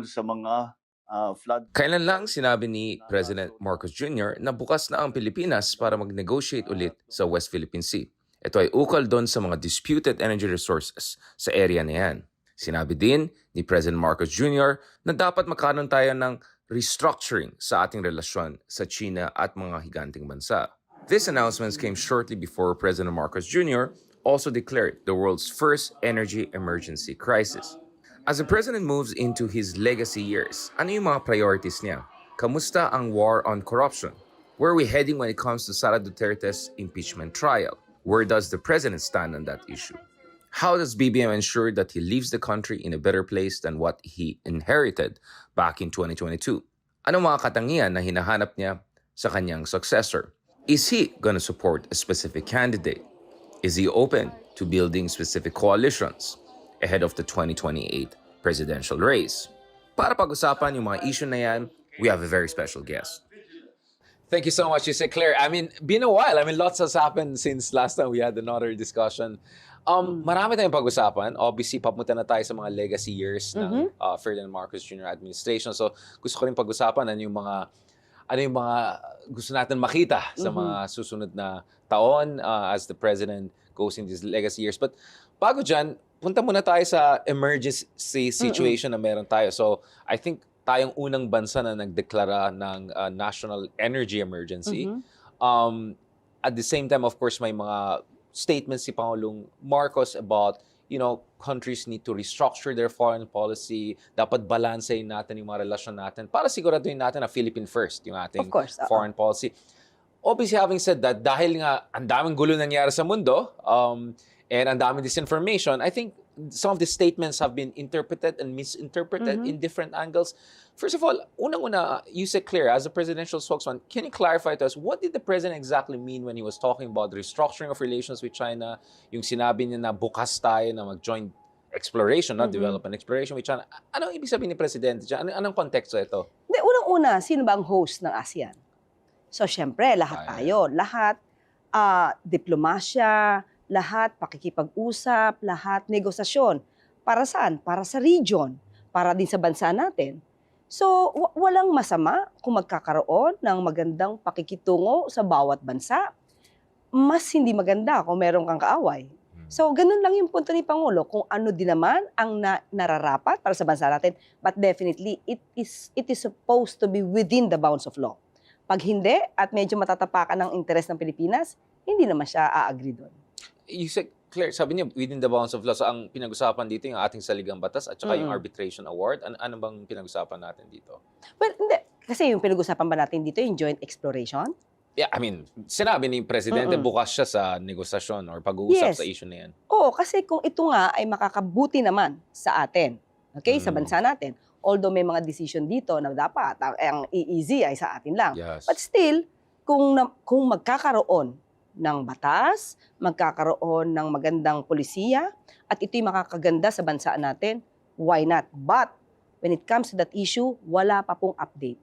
tungkol sa mga flood. Kailan lang sinabi ni President Marcos Jr. na bukas na ang Pilipinas para mag-negotiate ulit sa West Philippine Sea. Ito ay ukol doon sa mga disputed energy resources sa area na yan. Sinabi din ni President Marcos Jr. na dapat magkaroon tayo ng restructuring sa ating relasyon sa China at mga higanting bansa. These announcements came shortly before President Marcos Jr. also declared the world's first energy emergency crisis. As the president moves into his legacy years, ano yung mga priorities niya? Kamusta ang war on corruption? Where are we heading when it comes to Sara Duterte's impeachment trial? Where does the president stand on that issue? How does BBM ensure that he leaves the country in a better place than what he inherited back in 2022? Ano mga katangian na hinahanap niya sa kanyang successor? Is he gonna support a specific candidate? Is he open to building specific coalitions ahead of the 2028 presidential race? Para pag-usapan yung mga issue na yan, we have a very special guest. Thank you so much, Yusek Claire. I mean, been a while. I mean, lots has happened since last time we had another discussion. Marami tayong pag-usapan. Obviously, papunta na tayo sa mga legacy years ng Ferdinand Marcos Jr. administration. So, gusto ko rin pag-usapan ano yung mga gusto natin makita sa mga susunod na taon as the president goes in these legacy years. But bago dyan, punta muna tayo sa emergency situation na meron tayo. So, I think tayong unang bansa na nagdeklara ng national energy emergency. At the same time, of course, may mga statements si Pangulong Marcos about, countries need to restructure their foreign policy. Dapat balansehin natin yung mga relasyon natin para siguraduhin natin na Philippine first yung ating foreign policy. Obviously, having said that, dahil nga ang daming gulo nangyari sa mundo, and ang daming disinformation, I think some of the statements have been interpreted and misinterpreted in different angles. First of all, unang-una, Yusek Claire, as a presidential spokesman, can you clarify to us, what did the president exactly mean when he was talking about the restructuring of relations with China? Yung sinabi niya na bukas tayo na mag-joint exploration, not development, exploration with China. Anong ibig sabihin ni Presidente dyan? Anong konteksto ito? Hindi, unang-una, sino ba ang host ng ASEAN? So, syempre, lahat tayo. Lahat, diplomasya, lahat pakikipag-usap, lahat negosasyon. Para saan? Para sa region. Para din sa bansa natin. So, walang masama kung magkakaroon ng magandang pakikitungo sa bawat bansa. Mas hindi maganda kung meron kang kaaway. So, ganun lang yung punto ni Pangulo kung ano din naman ang nararapat para sa bansa natin. But definitely, it is supposed to be within the bounds of law. Pag hindi at medyo matatapakan ng interes ng Pilipinas, hindi naman siya a-agree doon. Yusek Claire, sabi niya within the bounds of law. So ang pinag-usapan dito yung ating saligang batas at saka yung arbitration award. Ano bang pinag-usapan natin dito? Well, hindi. Kasi yung pinag-usapan ba natin dito yung joint exploration? Yeah, I mean, sinabi ni Presidente bukas siya sa negosasyon or pag-uusap sa issue na yan. Oo, kasi kung ito nga ay makakabuti naman sa atin, okay, sa bansa natin. Although may mga decision dito na dapat ang easy ay sa atin lang. Yes. But still, kung magkakaroon ng batas, magkakaroon ng magandang polisiya, at ito'y makakaganda sa bansa natin, why not? But, when it comes to that issue, wala pa pong update.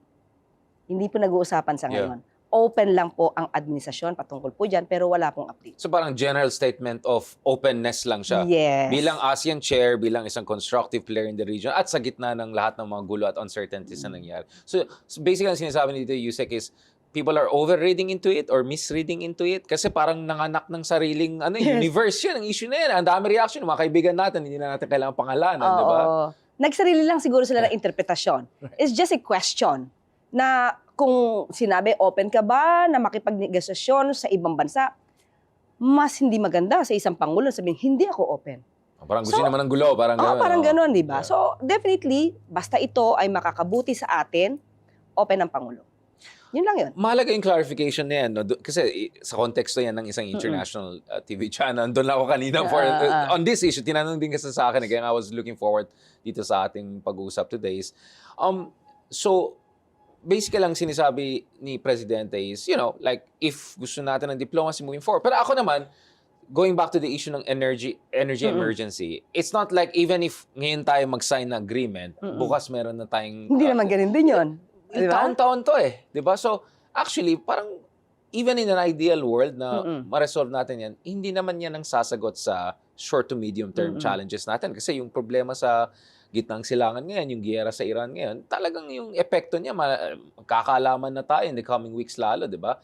Hindi po nag-uusapan sa ngayon. Open lang po ang administrasyon patungkol po dyan, pero wala pong update. So parang general statement of openness lang siya. Yes. Bilang ASEAN chair, bilang isang constructive player in the region, at sa gitna ng lahat ng mga gulo at uncertainties na nangyari. So basically, ang sinasabi nito, Yusek, is people are overreading into it or misreading into it kasi parang nanganak ng sariling universe yun, ang issue na yan. Ang dami reaction, mga kaibigan natin, hindi na natin kailangan pangalanan, di ba? Nagsarili lang siguro sila ng interpretasyon. It's just a question na kung sinabi, open ka ba na makipagnegosasyon sa ibang bansa, mas hindi maganda sa isang pangulo sabihin, hindi ako open. Parang gusto naman ng gulo, parang gano'n. Parang gano'n, di ba? Yeah. So, definitely, basta ito ay makakabuti sa atin, open ang pangulo. Yun lang yun. Mahalaga yung clarification na yan. No? Kasi sa konteksto yan ng isang international TV channel. Doon lang ako kanina on this issue. Tinanong din kasi sa akin. Kaya I was looking forward dito sa ating pag-uusap today. So, basically lang sinasabi ni Presidente is, like, if gusto natin ng diplomacy moving forward. Pero ako naman, going back to the issue ng energy emergency, it's not like even if ngayon tayo mag-sign na agreement, bukas meron na tayong... Hindi naman ganun din yun. Diba? Taon-taon to diba? So, actually, parang even in an ideal world na ma-resolve natin yan, hindi naman yan ang sasagot sa short to medium term challenges natin. Kasi yung problema sa gitnang silangan ngayon, yung giyera sa Iran ngayon, talagang yung epekto niya, magkakaalaman na tayo in the coming weeks lalo, di ba?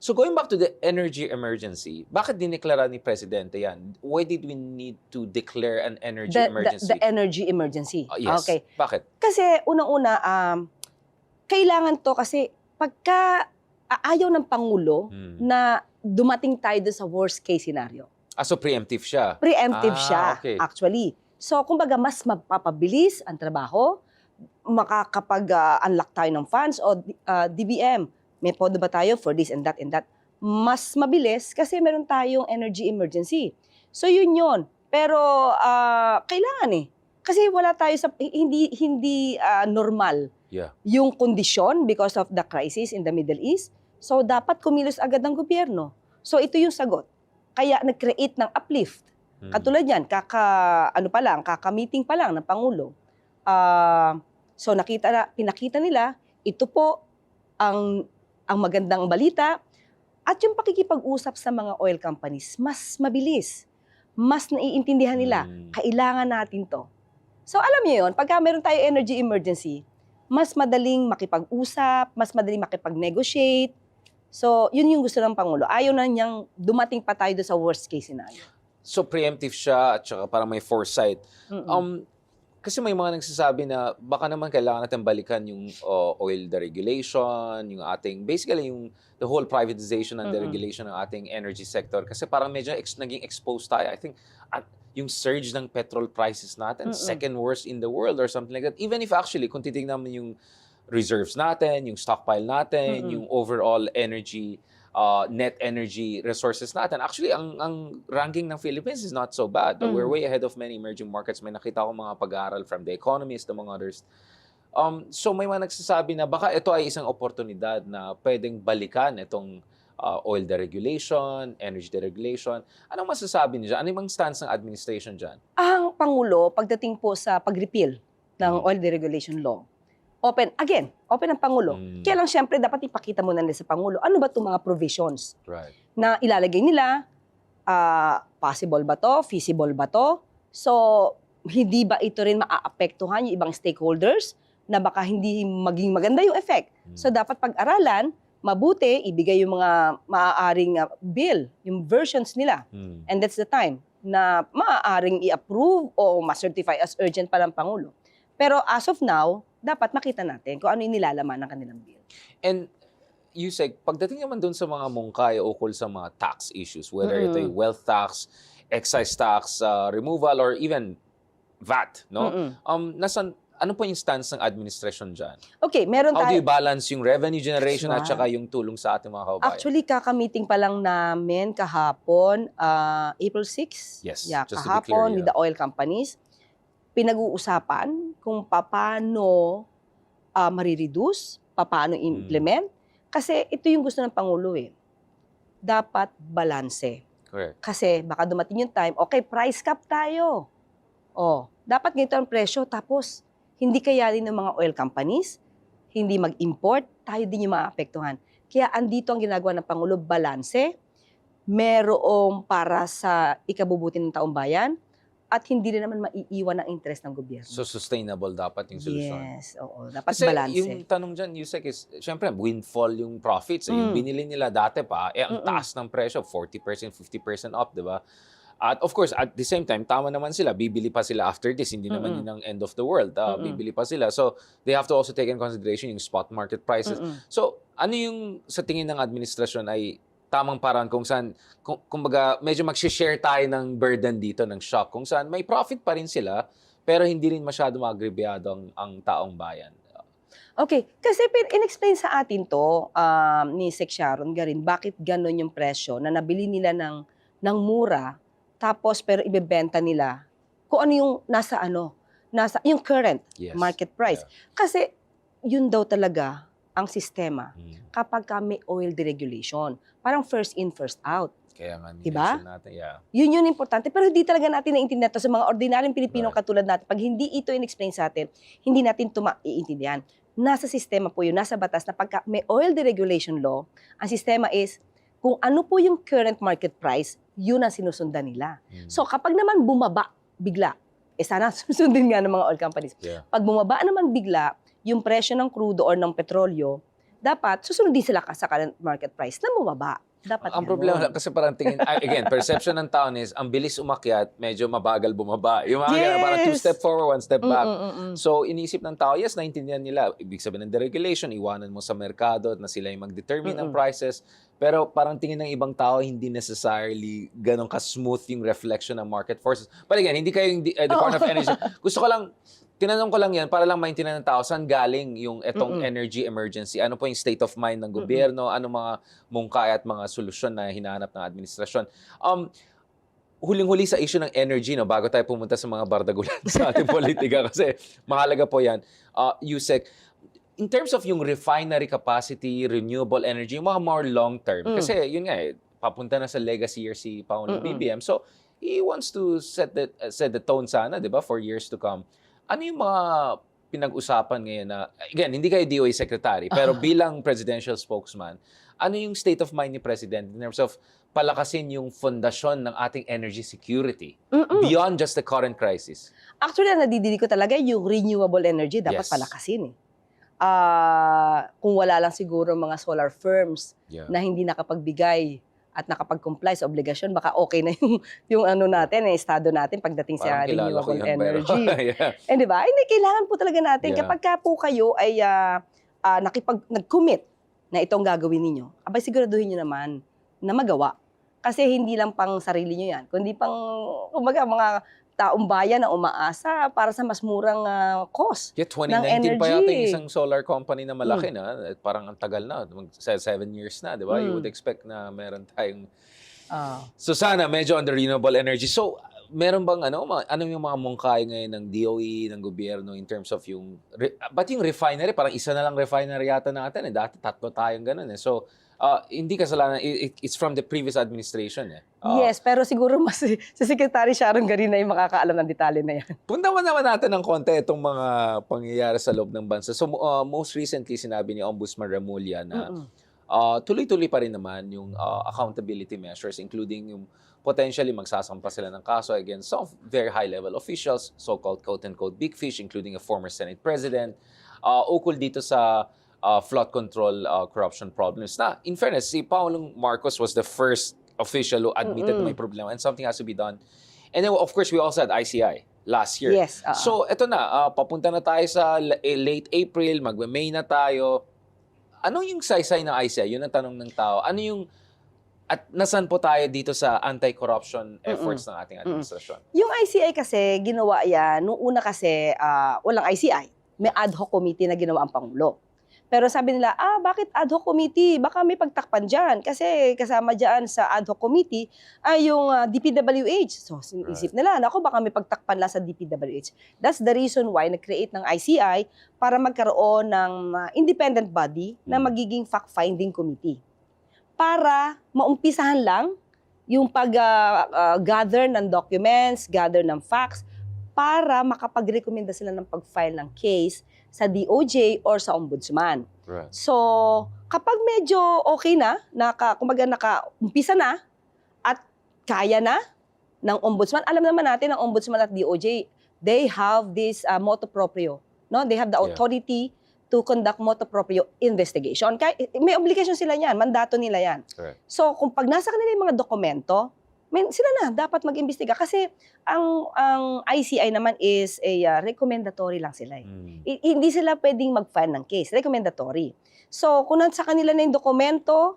So going back to the energy emergency, bakit dineklara ni Presidente yan? Why did we need to declare an energy emergency? The energy emergency. Yes. Okay. Bakit? Kasi unang-una, kailangan to kasi pagka ayaw ng Pangulo na dumating tayo doon sa worst case scenario. So preemptive siya. Preemptive siya, okay. actually. So, kumbaga, mas mapapabilis ang trabaho, makakapag-unlock tayo ng funds o DBM. May podo ba tayo for this and that and that? Mas mabilis kasi meron tayong energy emergency. So, yun yun. Pero, kailangan eh. Kasi wala tayo sa, hindi normal yung kondisyon because of the crisis in the Middle East. So, dapat kumilos agad ng gobyerno. So, ito yung sagot. Kaya nag-create ng uplift. Katulad yan, kaka-meeting pa lang ng Pangulo. So, pinakita nila, ito po ang magandang balita. At yung pakikipag-usap sa mga oil companies, mas mabilis. Mas naiintindihan nila, kailangan natin to. So, alam niyo yun, pagka meron tayo energy emergency, mas madaling makipag-usap, mas madaling makipag-negotiate. So, yun yung gusto ng Pangulo. Ayaw na niyang dumating pa tayo doon sa worst case scenario. So, preemptive siya at saka parang may foresight. Kasi may mga nagsasabi na baka naman kailangan natin balikan yung oil deregulation, yung ating, basically yung the whole privatization and deregulation ng ating energy sector. Kasi parang medyo naging exposed tayo. I think at yung surge ng petrol prices natin, second worst in the world or something like that. Even if actually, kung titignan mo yung reserves natin, yung stockpile natin, yung overall energy, net energy resources natin. Actually, ang ranking ng Philippines is not so bad. We're way ahead of many emerging markets. May nakita ko mga pag-aaral from The Economist, among others. So may mga nagsasabi na baka ito ay isang oportunidad na pwedeng balikan itong oil deregulation, energy deregulation. Anong masasabi niyo dyan? Ano yung stance ng administration dyan? Ang Pangulo, pagdating po sa pag-repeal ng oil deregulation law, open ang Pangulo. Kaya lang siyempre dapat ipakita muna nila sa Pangulo, ano ba itong mga provisions na ilalagay nila, possible ba to, feasible ba to, so hindi ba ito rin maaapektuhan yung ibang stakeholders na baka hindi maging maganda yung effect. So dapat pag-aralan, mabuti, ibigay yung mga maaaring bill, yung versions nila. And that's the time na maaaring i-approve o ma-certify as urgent pa ng Pangulo. Pero as of now, dapat makita natin kung ano yung nilalaman ng kanilang bill. And Yusek, pagdating naman dun sa mga mungkay ukol sa mga tax issues, whether ito yung wealth tax, excise tax removal, or even VAT, no? Ano po yung stance ng administration dyan? Okay, meron How do tayo. you balance yung revenue generation at saka yung tulong sa ating mga kababayan? Actually, kaka-meeting pa lang namin kahapon, April 6. Yes, Yeah, just to be kahapon clear, with the oil companies. Pinag-uusapan kung paano marireduce, paano implement. Kasi ito yung gusto ng Pangulo eh. Dapat balanse. Correct. Kasi baka dumating yung time, okay, price cap tayo. Dapat ganito ang presyo, tapos hindi kayanin ng mga oil companies, hindi mag-import, tayo din yung maapektuhan. Kaya andito ang ginagawa ng Pangulo, balanse, merong para sa ikabubuti ng taong bayan, at hindi rin naman maiiwan ang interest ng gobyerno. So sustainable dapat yung solusyon. Yes, oo. Dapat Kasi balanse. yung tanong dyan, Yusek, is, syempre, windfall yung profits. Yung binili nila dati pa, ang taas ng presyo, 40%, 50% up, di ba? At of course, at the same time, tama naman sila, bibili pa sila after this. Hindi naman yun ang end of the world. Bibili pa sila. So, they have to also take in consideration yung spot market prices. So, ano yung sa tingin ng administrasyon ay tamang paraan kung saan, kumbaga, medyo mag-share tayo ng burden dito, ng shock, kung saan may profit pa rin sila, pero hindi rin masyado maagribiyado ang taong bayan. Okay, kasi in-explain sa atin to ni Sec Sharon Garin, bakit ganon yung presyo na nabili nila ng mura, tapos pero ibebenta nila kung ano yung nasa yung current market price. Kasi yun daw talaga ang sistema kapag may oil deregulation. Parang first in, first out. Kaya nga, diba? natin, Yun yung importante. Pero hindi talaga natin naiintindihan ito sa mga ordinaryong Pilipino katulad natin. Pag hindi ito in-explain sa atin, hindi natin ito maiintindihan. Nasa sistema po yun, nasa batas na pagka may oil deregulation law, ang sistema is kung ano po yung current market price, yun ang sinusundan nila. So kapag naman bumaba bigla sana susundin nga ng mga oil companies. Yeah. Pag bumaba naman bigla yung presyo ng crudo or ng petrolyo, dapat susunod din sila sa current market price na bumaba. Dapat Ang ganun. problema lang kasi parang tingin, again, perception ng tao is, ang bilis umakyat, medyo mabagal bumaba. Yung mga ganun, parang 2 step forward, 1 step back. So, iniisip ng tao, yes, naintindihan nila. Ibig sabihin ng deregulation, iwanan mo sa merkado na sila yung mag-determine ng prices. Pero parang tingin ng ibang tao, hindi necessarily ganun ka-smooth yung reflection ng market forces. But again, hindi kayo yung Department of Energy. Gusto ko lang, tinanong ko lang yan para lang maintindihan ng tao saan galing yung etong energy emergency. Ano po yung state of mind ng gobyerno? Ano mga mungkahi at mga solusyon na hinahanap ng administrasyon? Huling-huli sa issue ng energy, no, bago tayo pumunta sa mga bardagulan sa ating politika kasi mahalaga po yan. Yusek, in terms of yung refinery capacity, renewable energy, yung mga more long-term, kasi yun nga papunta na sa legacy year si Pangulong BBM. So, he wants to set the tone sana, di ba, for years to come. Ano yung mga pinag-usapan ngayon na, again, hindi kayo DOE secretary, pero bilang presidential spokesman, ano yung state of mind ni President in terms of palakasin yung fondasyon ng ating energy security beyond just the current crisis? Actually, ang nadidinig ko talaga yung renewable energy dapat Yes. palakasin eh. Kung wala lang siguro mga solar firms na hindi nakapagbigay at nakapag-comply sa obligasyon, baka okay na yung ano natin, estado natin pagdating sa Parang kilala ko renewable yun, pero energy. yeah. Eh, di ba? Hindi, kailangan po talaga natin. Yeah. Kapag ka po kayo ay nag-commit na itong gagawin ninyo, abay siguraduhin nyo naman na magawa. Kasi hindi lang pang sarili nyo yan, kundi pang, kumbaga, mga taong bayan na umaasa para sa mas murang cost. Yeah, 2019 pa yata yung isang solar company na malaki na. Parang ang tagal na. 7 years na, di ba? You would expect na meron tayong... So sana, medyo on the renewable energy. So, meron bang ano yung mga mungkahi ngayon ng DOE, ng gobyerno in terms of yung... Ba't yung refinery? Parang isa na lang refinery yata natin. Dati 3 tayong ganun eh. So, hindi kasalanan. It's from the previous administration eh. Yes, pero siguro mas si Secretary Sharon Garina yung makakaalam ng detalye na yan. Punta naman natin ng konti itong mga pangyayari sa loob ng bansa. So, most recently, sinabi ni Ombudsman Remulla na tuloy-tuloy pa rin naman yung accountability measures, including yung potentially magsasampa sila ng kaso against some very high-level officials, so-called quote-unquote big fish, including a former Senate President, ukol dito sa flood control corruption problems. Na, in fairness, si Pangulong Marcos was the first official who admitted na may problema and something has to be done. And then, of course, we also had ICI last year. Yes. So, eto na, papunta na tayo sa late April, mag-May na tayo. Ano yung saysay ng ICI? Yun ang tanong ng tao. Ano yung, at nasan po tayo dito sa anti-corruption efforts ng ating administrasyon? Yung ICI kasi, ginawa yan, nung una kasi, walang ICI. May ad hoc committee na ginawa ang Pangulo. Pero sabi nila, bakit ad hoc committee? Baka may pagtakpan dyan. Kasi kasama dyan sa ad hoc committee ay yung DPWH. So, isip nila, naku, baka may pagtakpan lang sa DPWH. That's the reason why nag-create ng ICI para magkaroon ng independent body na magiging fact-finding committee. Para maumpisahan lang yung pag-gather ng documents, gather ng facts, para makapag-recommenda sila ng pag-file ng case sa DOJ or sa Ombudsman. Right. So, kapag medyo okay na, kumbaga naka-umpisa na, at kaya na ng Ombudsman, alam naman natin ng Ombudsman at DOJ, they have this motu proprio. No? They have the authority to conduct motu proprio investigation. May obligation sila yan, mandato nila yan. Correct. So, kung pag nasa kanila yung mga dokumento, sila na dapat mag-imbestiga kasi ang ICI naman is a recommendatory lang sila. Hindi sila pwedeng mag-file ng case, recommendatory. So, kung nasa kanila na yung dokumento,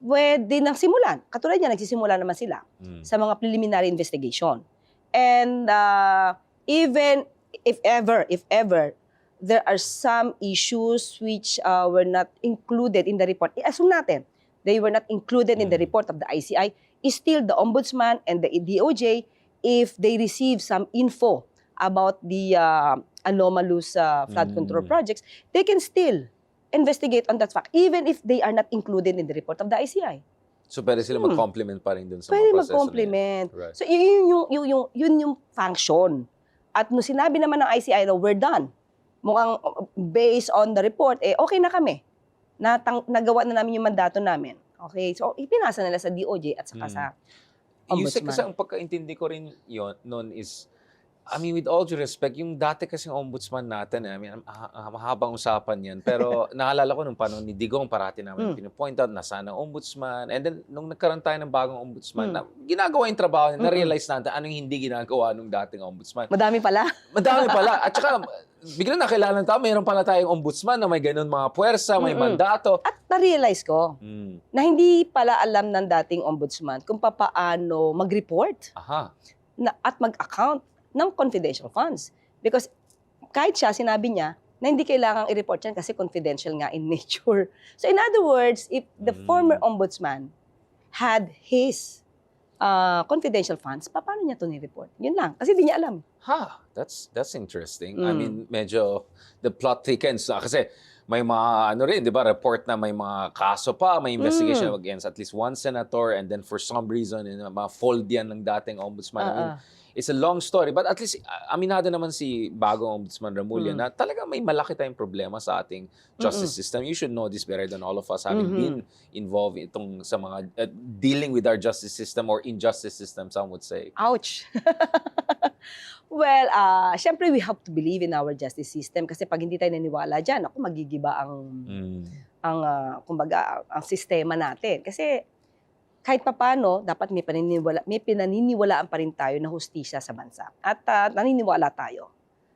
pwede nang simulan. Katulad niya, nagsisimula naman sila sa mga preliminary investigation. And even if ever, there are some issues which were not included in the report. I-assume natin, they were not included in the report of the ICI, is still the Ombudsman and the DOJ, if they receive some info about the anomalous flood control projects, they can still investigate on that fact, even if they are not included in the report of the ICI. So, pwede sila mag-complement pa rin dun sa Pwede mga proseso mag-complement. na yun. Right. So, yun yung function. At nung sinabi naman ng ICI na we're done, mukhang based on the report, okay na kami. Nagawa na namin yung mandato namin. Okay, so ipinasa nila sa DOJ at saka sa Yusek, Ombudsman. kasi ang pagkaintindi ko rin yun, noon is, I mean, with all due respect, yung dati kasing ombudsman natin, I mean, mahabang usapan yan. Pero naalala ko nung panahon ni Digong, parati namin pinapoint out na sana ombudsman. And then, nung nagkaroon tayo ng bagong ombudsman, na ginagawa yung trabaho niya, na-realize natin anong hindi ginagawa nung dating ombudsman. Madami pala. Madami pala. At saka, biglang nakilala ng tao, mayroon pala tayong ombudsman na may ganun mga puwersa, may mandato. At na-realize ko na hindi pala alam ng dating ombudsman kung paano mag-report Aha. at mag-account ng confidential funds. Because kahit siya, sinabi niya na hindi kailangang i-report yan kasi confidential nga in nature. So in other words, if the former ombudsman had his confidential funds, paano niya ito ni-report? Yun lang. Kasi hindi niya alam. That's interesting. I mean, medyo the plot thickens na kasi may mga di ba, report na may mga kaso pa, may investigation against at least one senator, and then for some reason mga fold yan ng dating ombudsman. I mean, it's a long story, but at least aminado naman si bagong ombudsman Remulla na talaga may malaki tayong problema sa ating justice system. You should know this better than all of us having been involved itong sa mga dealing with our justice system or injustice system, some would say. Ouch! Well, syempre we have to believe in our justice system kasi pag hindi tayo naniwala dyan, ako magigiba kumbaga, ang sistema natin. Kasi kahit papano, dapat may pinaniniwalaan pa rin tayo na hustisya sa bansa. At naniniwala tayo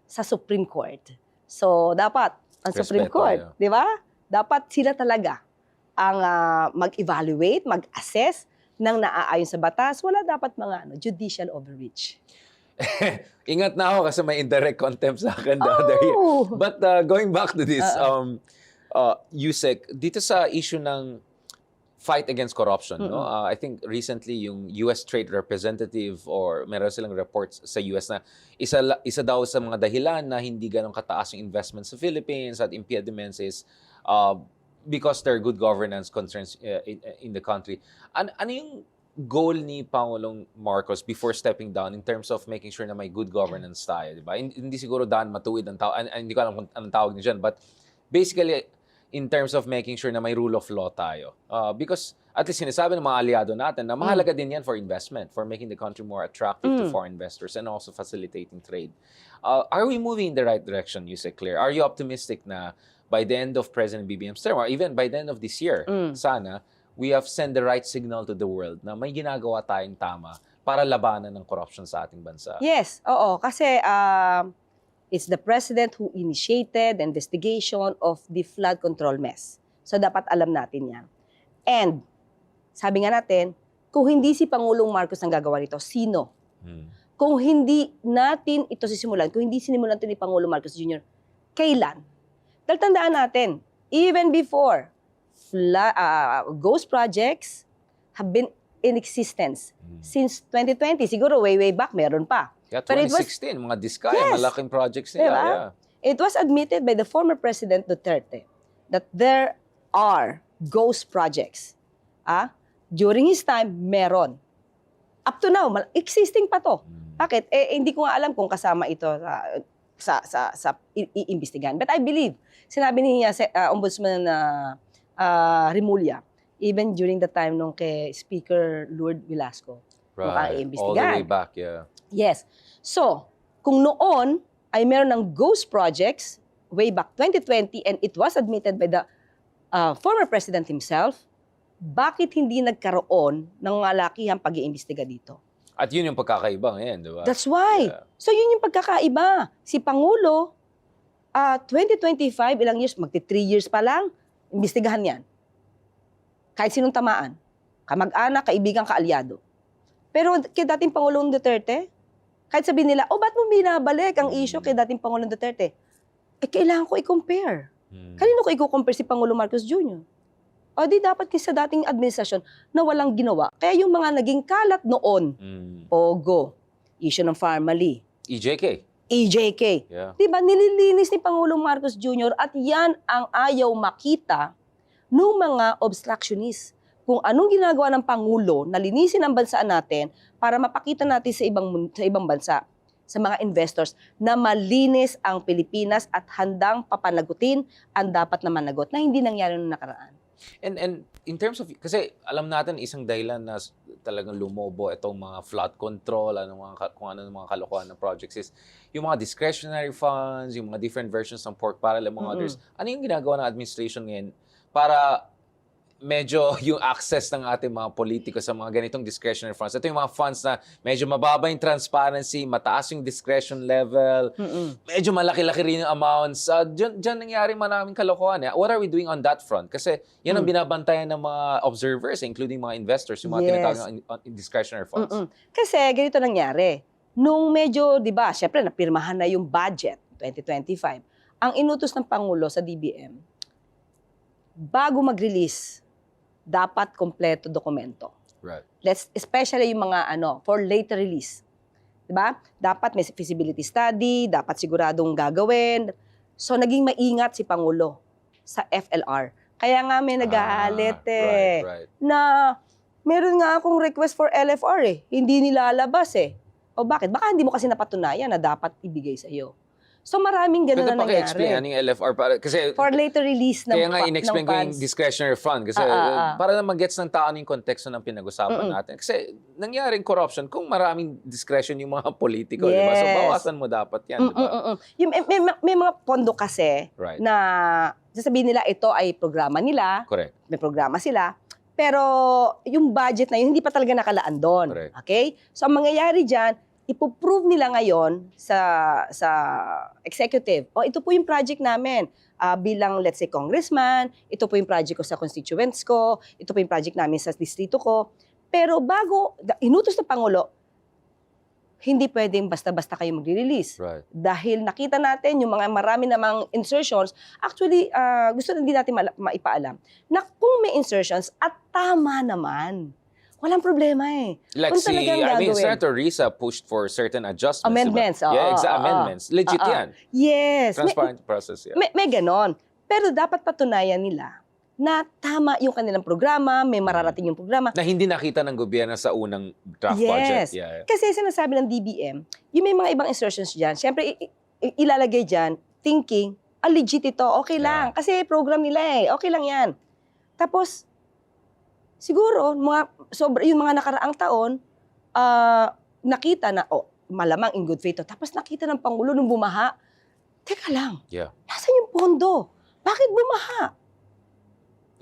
sa Supreme Court. So, dapat ang Supreme Court, di ba? Dapat sila talaga ang mag-evaluate, mag-assess ng naaayon sa batas. Wala dapat mga judicial overreach. Ingat na ako kasi may indirect contempt sa akin the other year. But going back to this, Yusek, dito sa issue ng fight against corruption, no? I think recently yung US Trade Representative or meron silang reports sa US na isa daw sa mga dahilan na hindi ganun kataas yung investment sa Philippines at impediments is because there are good governance concerns in the country. Ano yung goal ni Pangulong Marcos before stepping down in terms of making sure na may good governance tayo, di ba? Hindi siguro daan matuwid ang tao, hindi ko alam kung anong tawag niyo dyan, but basically, in terms of making sure na may rule of law tayo. Because at least sinasabi ng mga aliado natin na mahalaga din yan for investment, for making the country more attractive to foreign investors and also facilitating trade. Are we moving in the right direction, Yusek Claire? Are you optimistic na by the end of President BBM's term or even by the end of this year, sana, we have sent the right signal to the world na may ginagawa tayong tama para labanan ng corruption sa ating bansa? Yes, oo. Kasi it's the president who initiated the investigation of the flood control mess. So, dapat alam natin yan. And, sabi nga natin, kung hindi si Pangulong Marcos ang gagawa nito, sino? Kung hindi natin ito sisimulan, kung hindi sinimulan ito ni Pangulong Marcos Jr., kailan? Dahil tandaan natin, even before, ghost projects have been in existence since 2020. Siguro, way back, meron pa. Yeah, But it was- 2016, mga Diskaya, malaking projects nila. Diba? Yeah. It was admitted by the former President Duterte that there are ghost projects. During his time, meron. Up to now, existing pa to. Bakit? Hindi ko nga alam kung kasama ito sa iimbestigahan. But I believe, sinabi niya Ombudsman Remulla, even during the time nung kay Speaker Lourdes Velasco, Right. All the makaiimbestigahan. way back, yeah. Yes. So, kung noon ay meron ng ghost projects way back 2020 and it was admitted by the former president himself, bakit hindi nagkaroon ng malakihang pag-iimbestiga dito? At yun yung pagkakaiba ngayon, di ba? That's why. Yeah. So, yun yung pagkakaiba. Si Pangulo, 2025, ilang years, magti 3 years pa lang, imbestigahan yan. Kahit sinong tamaan. Kamag-anak, kaibigan, kaalyado. Pero kay dating Pangulong Duterte, kahit sabihin nila, ba't mo binabalik ang issue kay dating Pangulong Duterte? Kailangan ko i-compare. Kanino ko i-compare si Pangulong Marcos Jr.? Di dapat sa dating administrasyon na walang ginawa. Kaya yung mga naging kalat noon, POGO, issue ng Farmally, EJK. EJK, Yeah. diba, nililinis ni Pangulong Marcos Jr. at yan ang ayaw makita ng mga obstructionist. Kung anong ginagawa ng Pangulo na linisin ang bansa natin para mapakita natin sa ibang bansa, sa mga investors, na malinis ang Pilipinas at handang papanagutin ang dapat na managot na hindi nangyari noong nakaraan. And in terms of, kasi alam natin isang dahilan na talagang lumobo itong mga flood control, kung ano mga kalokohan ng projects is yung mga discretionary funds, yung mga different versions ng pork barrel, and mga others. Ano yung ginagawa ng administration ngayon para medyo yung access ng ating mga politiko sa mga ganitong discretionary funds? Ito yung mga funds na medyo mababa yung transparency, mataas yung discretion level, medyo malaki-laki rin yung amounts. Diyan nangyari maraming kalokohan. What are we doing on that front? Kasi yan ang binabantayan ng mga observers, including mga investors, yung mga tinatawag na discretionary funds. Kasi ganito nangyari. Nung medyo, di ba, syempre napirmahan na yung budget 2025, ang inutos ng Pangulo sa DBM, bago mag-release, dapat kompleto dokumento. Right. Especially yung mga for later release. 'Di ba? Dapat may feasibility study, dapat siguradong gagawin. So naging maingat si Pangulo sa FLR. Kaya nga may nag-aalit Right. na meron nga akong request for LFR hindi nilalabas O bakit? Baka hindi mo kasi napatunayan na dapat ibigay sa iyo. So maraming ganun na nangyari. Paki-explain ano yung LFR kasi For later release ng kaya nga in-explain ko yung funds. discretionary fund kasi para na mag-gets ng tao yung konteksto ng pinag-usapan natin. Kasi nangyaring corruption kung maraming discretion yung mga politiko, di ba? So bawasan mo dapat yan, di ba? May mga pondo kasi Right. na sasabihin nila ito ay programa nila, Correct. may programa sila, pero yung budget na yun hindi pa talaga nakalaan doon. Correct. Okay? So ang mangyayari diyan, ipo-prove nila ngayon sa executive. Ito po yung project namin. Bilang, let's say, congressman, ito po yung project ko sa constituents ko, ito po yung project namin sa distrito ko. Pero bago, inutos ng Pangulo, hindi pwedeng basta-basta kayo magre-release. Right. Dahil nakita natin yung mga marami namang insertions, actually, gusto na din natin maipaalam, na kung may insertions at tama naman, walang problema Like Kung talagang gagawin. Senator Risa pushed for certain adjustments. Amendments, diba? Yeah, oo, amendments. Legit yan. Yes. Transparent process yan. May ganon. Pero dapat patunayan nila na tama yung kanilang programa, may mararating yung programa. Na hindi nakita ng gobyerno sa unang draft Yes. budget. Yeah. Kasi sinasabi ng DBM, yung may mga ibang insertions dyan, syempre ilalagay dyan, thinking, legit ito, okay lang. Kasi program nila okay lang yan. Tapos, siguro, yung mga nakaraang taon, nakita na, malamang in good faith. Tapos nakita ng Pangulo nung bumaha, teka lang, Yeah. nasan yung pondo? Bakit bumaha?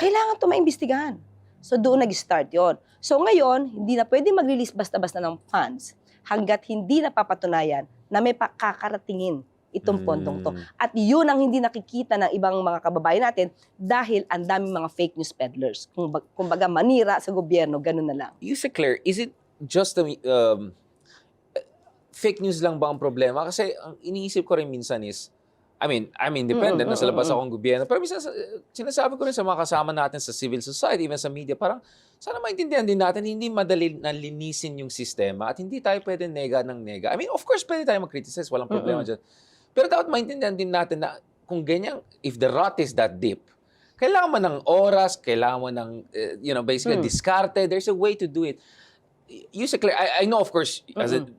Kailangan ito maimbestigahan. So doon nag-start yon. So ngayon, hindi na pwede mag-release basta-basta ng funds hanggat hindi napapatunayan na may pakakaratingin itong pondong to. At yun ang hindi nakikita ng ibang mga kababayan natin dahil ang daming mga fake news peddlers. Kumbaga manira sa gobyerno, ganun na lang. Yusek Claire, is it just fake news lang ba ang problema? Kasi ang iniisip ko rin minsan is, I'm independent, nasa labas akong gobyerno. Pero minsan, sinasabi ko rin sa mga kasama natin sa civil society, even sa media, parang sana maintindihan din natin, hindi madali na linisin yung sistema at hindi tayo pwede nega ng nega. Of course, pwede tayo mag-criticize, walang problema dyan. Pero dapat maintindihan din natin na kung ganyan, if the rot is that deep, kailangan mo ng oras, kailangan mo ng, basically diskarte. There's a way to do it. Yusek Claire, I know, of course,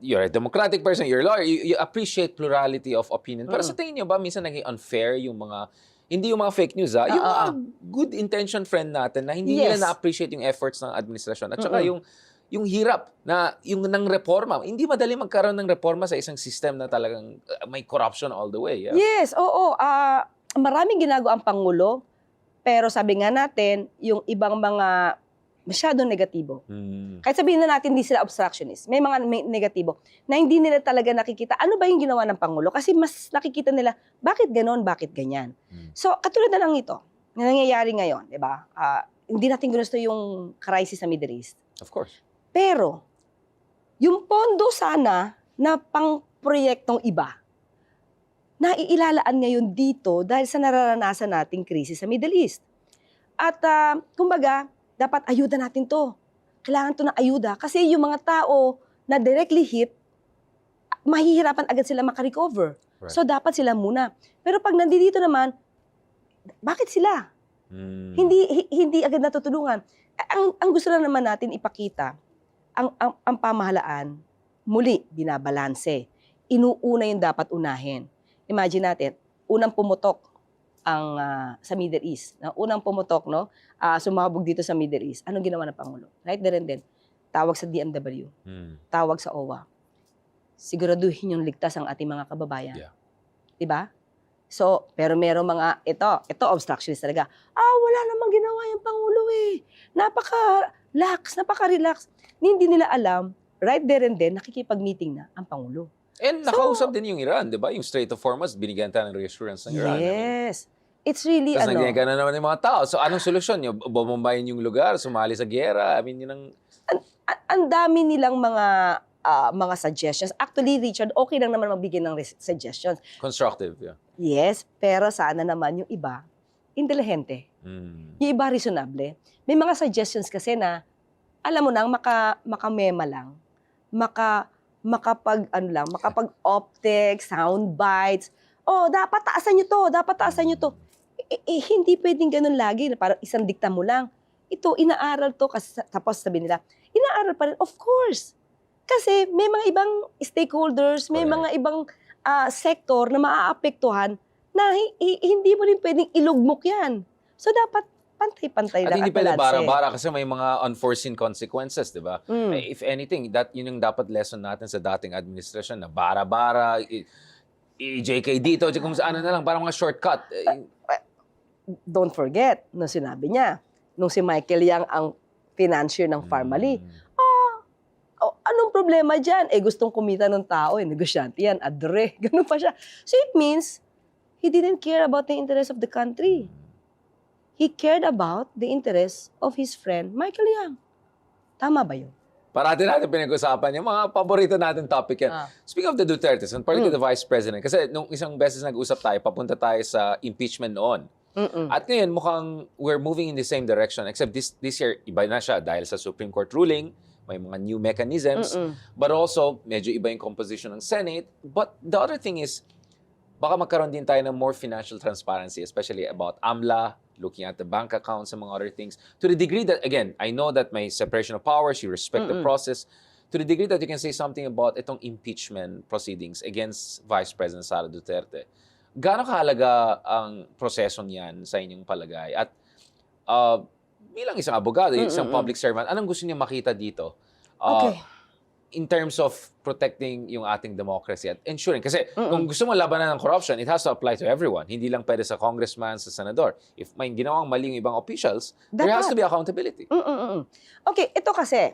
you're a democratic person, you're a lawyer, you appreciate plurality of opinion. Pero sa tingin niyo ba, minsan naging unfair yung mga, hindi yung mga fake news, yung mga good intention friend natin na hindi nila na-appreciate yung efforts ng administrasyon. At saka yung hirap na yung ng reforma. Hindi madali magkaroon ng reforma sa isang system na talagang may corruption all the way. Yeah. Yes, oo. Maraming ginagawa ang Pangulo, pero sabi nga natin, yung ibang mga masyadong negatibo. Kahit sabihin na natin hindi sila obstructionist, may mga negatibo na hindi nila talaga nakikita ano ba yung ginawa ng Pangulo kasi mas nakikita nila bakit ganon, bakit ganyan. So, katulad na lang ito, na nangyayari ngayon, di ba? Hindi natin gusto yung crisis sa Middle East. Of course. Pero, yung pondo sana na pang proyektong iba, naiilalaan ngayon dito dahil sa nararanasan nating krisis sa Middle East. At, kumbaga, dapat ayuda natin to. Kailangan to ng ayuda. Kasi yung mga tao na directly hit, mahihirapan agad sila makarecover. Right. So, dapat sila muna. Pero pag nandito naman, bakit sila? Hindi agad natutulungan. Ang gusto lang naman natin ipakita, ang pamahalaan, muli, binabalanse. Inuuna yung dapat unahin. Imagine natin, unang pumutok, sa Middle East. Na unang pumutok, no? Sumabog dito sa Middle East. Anong ginawa ng Pangulo? Right there and then, tawag sa DMW, tawag sa OWA. Siguraduhin yung ligtas ang ating mga kababayan. Yeah. Diba? So, pero meron mga, ito obstructionist talaga. Wala namang ginawa yung Pangulo eh. Napaka-relax. Hindi nila alam, right there and then, nakikipag-meeting na ang Pangulo. And nakausap din yung Iran, di ba? Yung Strait of Hormuz, binigyan tayo ng reassurance ng Iran. Yes. It's really, Tapos nangyayag na naman yung mga tao. So, anong solusyon? Yung bombayin yung lugar, sumali sa giyera? I mean, yun ang... Ang dami nilang mga suggestions. Actually, Richard, okay lang naman magbigay ng suggestions. Constructive, yeah. Yes, pero sana naman yung iba, intelihente. Yung iba, reasonable. May mga suggestions kasi na, alam mo nang, makamema lang. Makapag-optics, sound bites. Dapat taasan nyo to. Hindi pwedeng ganun lagi. Parang isang dikta mo lang. Ito, inaaral to. Kasi, tapos sabihin nila, inaaral pa rin. Of course. Kasi may mga ibang stakeholders, may mga ibang sektor na maaapektuhan na hindi mo rin pwedeng ilugmok yan. So, dapat pantay-pantay At lang. hindi pwede bara-bara kasi may mga unforeseen consequences, di ba? If anything, yun yung dapat lesson natin sa dating administrasyon na bara-bara, JK dito, kung saan na lang, parang mga shortcut. Don't forget, nung sinabi niya, nung si Michael Yang ang financier ng Pharmally, anong problema dyan? Gustong kumita ng tao, negosyante yan, adre, ganun pa siya. So it means, he didn't care about the interest of the country. He cared about the interest of his friend, Michael Yang. Tama ba yun? Parati natin pinag-usapan yung mga paborito natin topic yan. Speaking of the Dutertes, and particularly the Vice President, kasi nung isang beses nag-usap tayo, papunta tayo sa impeachment noon. At ngayon, mukhang we're moving in the same direction, except this year, iba na siya dahil sa Supreme Court ruling, may mga new mechanisms, but also, medyo iba yung composition ng Senate. But the other thing is, baka magkaroon din tayo ng more financial transparency, especially about AMLA, looking at the bank accounts and mga other things. To the degree that, again, I know that may separation of powers, you respect the process, to the degree that you can say something about itong impeachment proceedings against Vice President Sara Duterte. Gaano kahalaga ang prosesong yan sa inyong palagay? At bilang isang abogado, isang public servant, anong gusto niyo makita dito? In terms of protecting yung ating democracy at ensuring. Kasi kung gusto mo labanan ng corruption, it has to apply to everyone. Hindi lang pwede sa congressman, sa senador. If may ginawang mali yung ibang officials, there has to be accountability. Okay, ito kasi,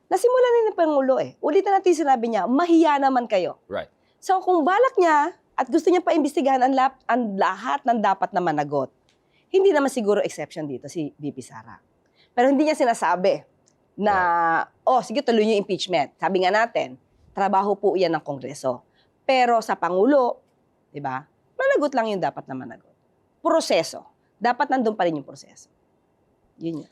nasimulan na ng Pangulo Ulitin natin sinabi niya, mahiya naman kayo. Right. So kung balak niya at gusto niya paimbestigahan ang lahat ng dapat na managot, hindi naman siguro exception dito si VP Sara. Pero hindi niya sinasabi na, sige, tuloy niyo yung impeachment. Sabi nga natin, trabaho po yan ng Kongreso. Pero sa Pangulo, di ba, managot lang yung dapat na managot. Proseso. Dapat nandun pa rin yung proseso. Yun yun.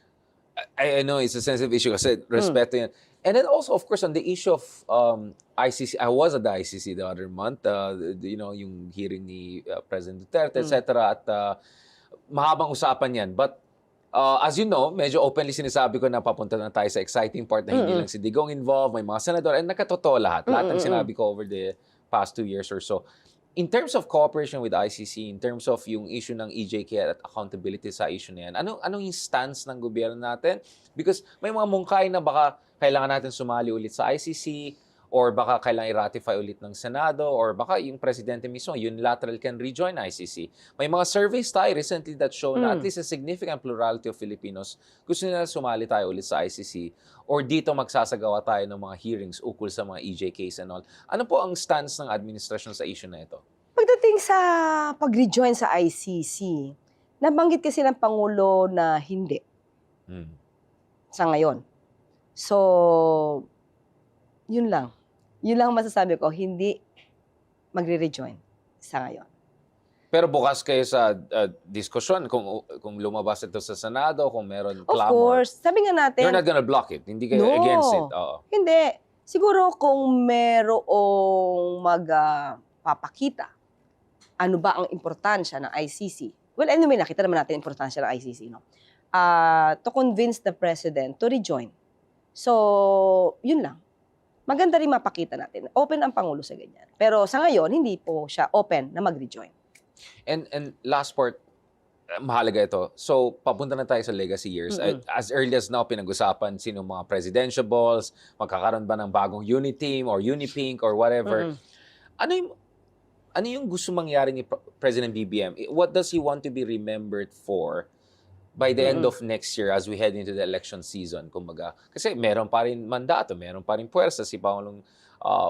I know it's a sensitive issue kasi respeto yan. And then also, of course, on the issue of ICC, I was at the ICC the other month, yung hearing ni President Duterte, etc. At mahabang usapan yan. But as you know, medyo openly sinasabi ko na papunta na tayo sa exciting part na hindi lang si Digong involved, may mga senador, and nakatotoo lahat. Lahat ng sinabi ko over the past 2 years or so. In terms of cooperation with ICC, in terms of yung issue ng EJK at accountability sa issue na yan, anong yung stance ng gobyerno natin? Because may mga mungkay na baka kailangan natin sumali ulit sa ICC, or baka kailangan i-ratify ulit ng Senado, or baka yung presidente mismo, unilateral can rejoin ICC. May mga surveys tayo recently that show na at least a significant plurality of Filipinos gusto nila sumali tayo ulit sa ICC, or dito magsasagawa tayo ng mga hearings ukol sa mga EJKs and all. Ano po ang stance ng administrasyon sa issue na ito? Pagdating sa pag-rejoin sa ICC, nabanggit kasi ng Pangulo na hindi. Sa ngayon. So, yun lang. Yun lang masasabi ko, hindi magre-rejoin sa ngayon. Pero bukas kayo sa diskusyon kung lumabas ito sa Senado, kung meron clamor. Of course. Sabi nga natin, You're not gonna block it. Hindi kayo against it. Oo. Hindi. Siguro kung merong magpapakita, ano ba ang importansya ng ICC? Well, anyway, nakita naman natin ang importansya ng ICC, no? To convince the President to rejoin. So, yun lang. Maganda rin mapakita natin. Open ang Pangulo sa ganyan. Pero sa ngayon, hindi po siya open na mag-rejoin. And last part, mahalaga ito. So, papunta na tayo sa legacy years. As early as now, pinag-usapan sino mga presidentiables, magkakaroon ba ng bagong uniteam or unipink or whatever. Ano yung gusto mangyari ni President BBM? What does he want to be remembered for by the end of next year as we head into the election season? Kumbaga, kasi meron pa rin mandato, meron pa rin puwersa si Pangulong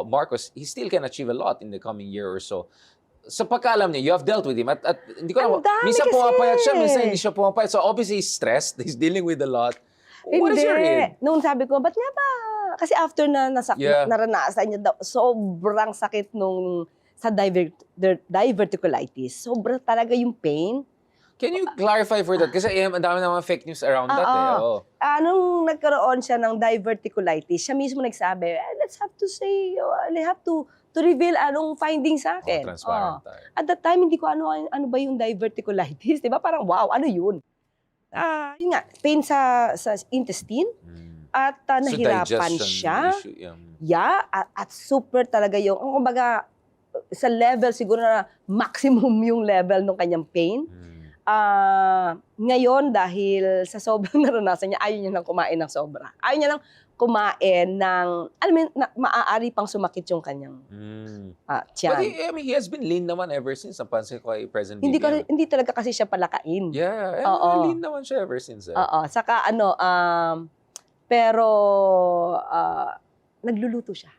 Marcos. He still can achieve a lot in the coming year or so. Sa pagkaalam niya, you have dealt with him at hindi ko Ang dami minsan kasi. pumapayat siya, minsan hindi siya pumapayat. So obviously he's stressed, he's dealing with a lot. What is your read? Nung sabi ko, ba't nga ba? Kasi after na Yeah. naranasan niya daw, sobrang sakit nung sa diverticulitis. Sobra talaga yung pain. Can you clarify for that? Kasi ang dami naman fake news around that eh. Oh. Nung nagkaroon siya ng diverticulitis, siya mismo nagsabi, let's have to say, they have to reveal anong findings sa akin. Transparent tayo. At that time, hindi ko ano ba yung diverticulitis. Di ba? Parang, wow, ano yun? Yun nga, pain sa intestine. At nahirapan digestion siya. issue, yeah. Yeah, at super talaga yung, kumbaga, sa level siguro na maximum yung level ng kanyang pain. Ngayon, dahil sa sobrang naranasan niya, ayaw niya nang kumain ng sobra. Ayaw niya nang kumain ng, alam mo, maaari pang sumakit yung kanyang tiyan. But he has been lean naman ever since. Napansin ko kay President BBM. Hindi talaga kasi siya palakain. Yeah, Oo. lean naman siya ever since. Oo, saka pero nagluluto siya.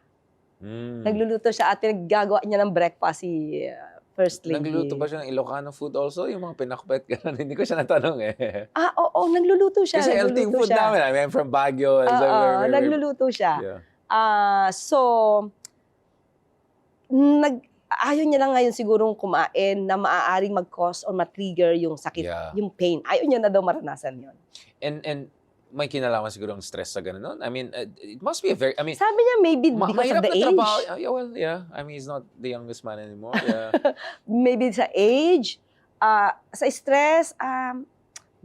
Nagluluto siya at naggagawa niya ng breakfast si First Lady. Nagluluto ba siya ng Ilocano food also? Yung mga pinakbet, gano'n. Hindi ko siya natanong eh. Oo, nagluluto siya. Kasi LT food namin. I mean, from Baguio. Nagluluto siya. Yeah. Ayaw niya lang ngayon sigurong kumain na maaaring mag-cause or ma-trigger yung sakit, yung pain. Ayaw niya na daw maranasan yun. And may kinalaman siguro ang stress sa gano'n, no? I mean, it must be a very, Sabi niya maybe because of the age. I mean, he's not the youngest man anymore. Yeah. Maybe sa age, sa stress,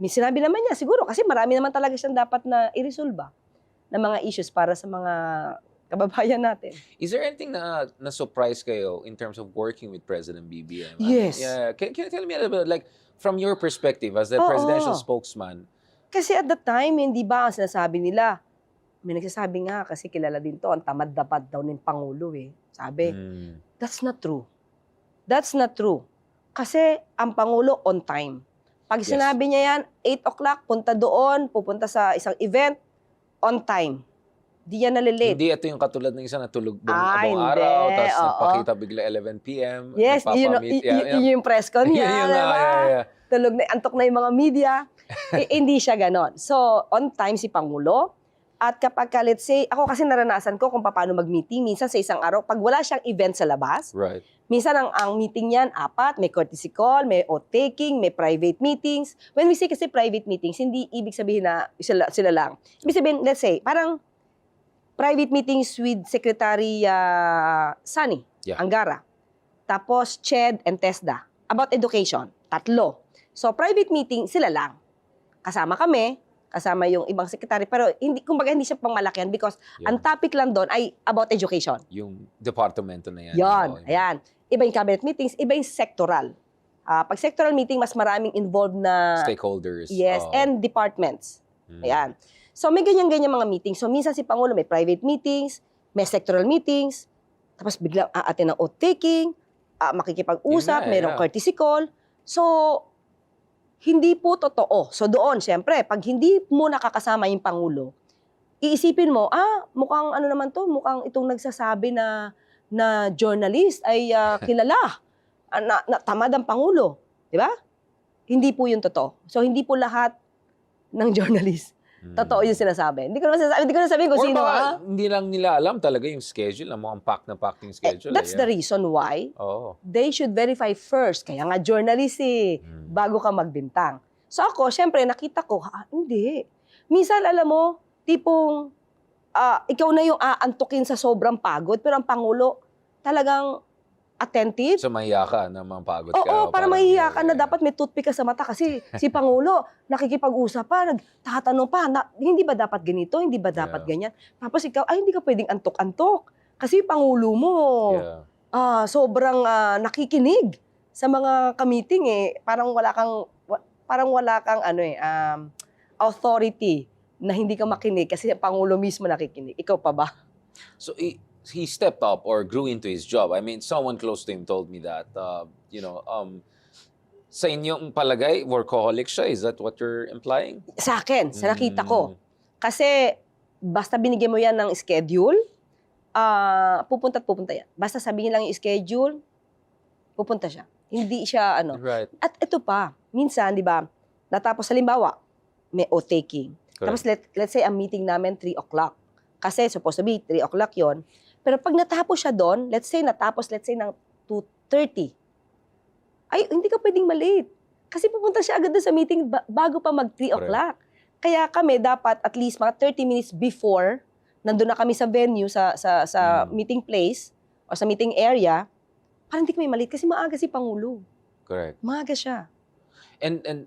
may sinabi naman niya siguro kasi marami naman talaga siyang dapat na i-resolve na mga issues para sa mga kababayan natin. Is there anything na surprise kayo in terms of working with President BBM? Yes. Can you tell me a little bit, like, from your perspective as the presidential spokesman? Kasi at the time, hindi ba ang sinasabi nila, may nagsasabi nga kasi kilala din to, ang tamad-dapat daw ng Pangulo eh. Sabi, that's not true. That's not true. Kasi ang Pangulo on time. Pag sinabi niya yan, 8 o'clock, punta doon, pupunta sa isang event, on time. Di yan nalilate. Hindi ito yung katulad ng isa na tulog buong hindi. araw, tapos nagpakita bigla 11 p.m. Yes, yun yung press con niya. Yeah. Tulog na, antok na yung mga media. Hindi siya ganon. So, on time si Pangulo. At kapag let's say, ako kasi naranasan ko kung paano mag-meeting. Minsan sa isang araw, pag wala siyang event sa labas, Right. minsan ang meeting niyan, 4, may courtesy call, may oath-taking, may private meetings. When we say kasi private meetings, hindi ibig sabihin na sila lang. Ibig sabihin, let's say, parang private meetings with Secretary Sani Angara. Tapos CHED and TESDA. About education. 3. So, private meeting, sila lang. Kasama kami, kasama yung ibang secretary, pero kumbaga hindi siya pangmalakihan because ang topic lang doon ay about education. Yung departamento na yan. Yan, ayan. Iba yung cabinet meetings, iba yung sectoral. Pag sectoral meeting, mas maraming involved na stakeholders. Yes, and departments. Ayan. So may ganyan-ganyan mga meetings. So minsan si Pangulo may private meetings, may sectoral meetings, tapos biglang aatin ng oath-taking, makikipag-usap, mayroong courtesy call. So, hindi po totoo. So doon, syempre, pag hindi mo nakakasama yung Pangulo, iisipin mo, mukhang ano naman to, mukhang itong nagsasabi na journalist ay kilala, na tamad ang Pangulo. Di ba? Hindi po yung totoo. So hindi po lahat ng journalist totoo yung sinasabi. Hindi ko na sabihin kung sino. Hindi lang nila alam talaga yung schedule. Mukhang packed yung schedule. That's the reason why they should verify first. Kaya nga journalist bago ka magbintang. So ako, syempre, nakita ko, hindi. Minsan, alam mo, tipong ikaw na yung aantukin sa sobrang pagod, pero ang Pangulo talagang attentive. So mahiya ka na mapagod ka. Oo, para mahiya ka na dapat may toothpick ka sa mata kasi si Pangulo nakikipag-usap pa, nagtatanong pa, hindi ba dapat ganito, hindi ba dapat ganyan. Tapos ikaw, hindi ka pwedeng antok-antok kasi Pangulo mo sobrang nakikinig sa mga ka-meeting parang wala kang parang wala kang authority na hindi ka makinig kasi ang Pangulo mismo nakikinig. Ikaw pa ba? So he stepped up or grew into his job. I mean, someone close to him told me that, sa inyong palagay, workaholic siya. Is that what you're implying? Sa akin, sa nakita ko. Kasi basta binigyan mo yan ng schedule, pupunta at pupunta yan. Basta sabihin lang yung schedule, pupunta siya. Hindi siya Right. At ito pa, minsan, di ba, natapos halimbawa, may oath-taking. Tapos let's say ang meeting namin 3 o'clock. Kasi supposed to be 3 o'clock yon. Pero pag natapos siya doon, let's say ng 2:30, ay hindi ka pwedeng malate. Kasi pupunta siya agad doon sa meeting bago pa mag 3 o'clock. Kaya kami dapat at least mga 30 minutes before, nandun na kami sa venue, sa meeting place, o sa meeting area, para hindi kami malate. Kasi maaga si Pangulo. Correct. Maaga siya. And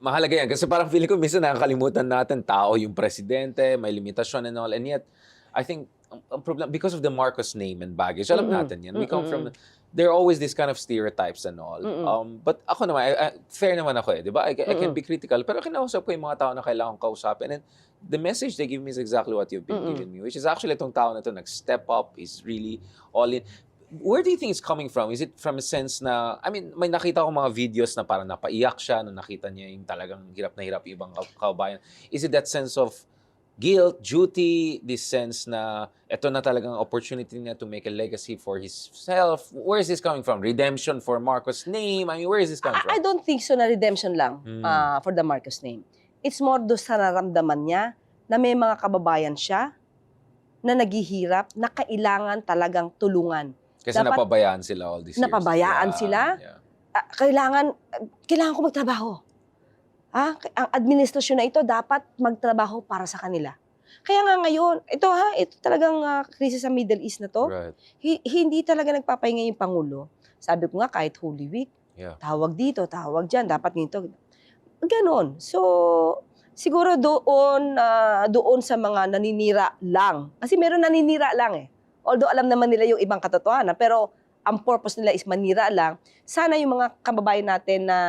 mahalaga yan. Kasi parang feeling ko minsan nakakalimutan natin, tao yung presidente, may limitasyon and all. And yet, I think, ang problem, because of the Marcos name and baggage, alam natin yan. We come from, there are always this kind of stereotypes and all. But ako naman, fair naman ako di ba? I can be critical. Pero kinausap ko yung mga tao na kailangan kausapin. And the message they give me is exactly what you've been giving me. Which is actually itong tao na to nag-step up, is really all in. Where do you think it's coming from? Is it from a sense na, I mean, may nakita ko mga videos na parang napaiyak siya, na nakita niya yung talagang hirap na hirap yung ibang kababayan. Is it that sense of guilt, duty, this sense na ito na talagang opportunity niya to make a legacy for himself? Where is this coming from? Redemption for Marcos' name? I mean, where is this coming from? I don't think so na redemption lang for the Marcos name. It's more do sa nararamdaman niya na may mga kababayan siya na naghihirap, na kailangan talagang tulungan. Kasi dapat napabayaan sila all these years. Napabayaan sila. Yeah. Kailangan ko magtrabaho. Ang administrasyon na ito dapat magtrabaho para sa kanila. Kaya nga ngayon, ito talagang krisis sa Middle East na to. Right. Hindi talaga nagpapahinga yung Pangulo. Sabi ko nga, kahit Holy Week, tawag dito, tawag dyan, dapat nito. Ganon. So, siguro doon sa mga naninira lang. Kasi meron naninira lang Although alam naman nila yung ibang katotohanan, pero ang purpose nila is manira lang. Sana yung mga kababayan natin na,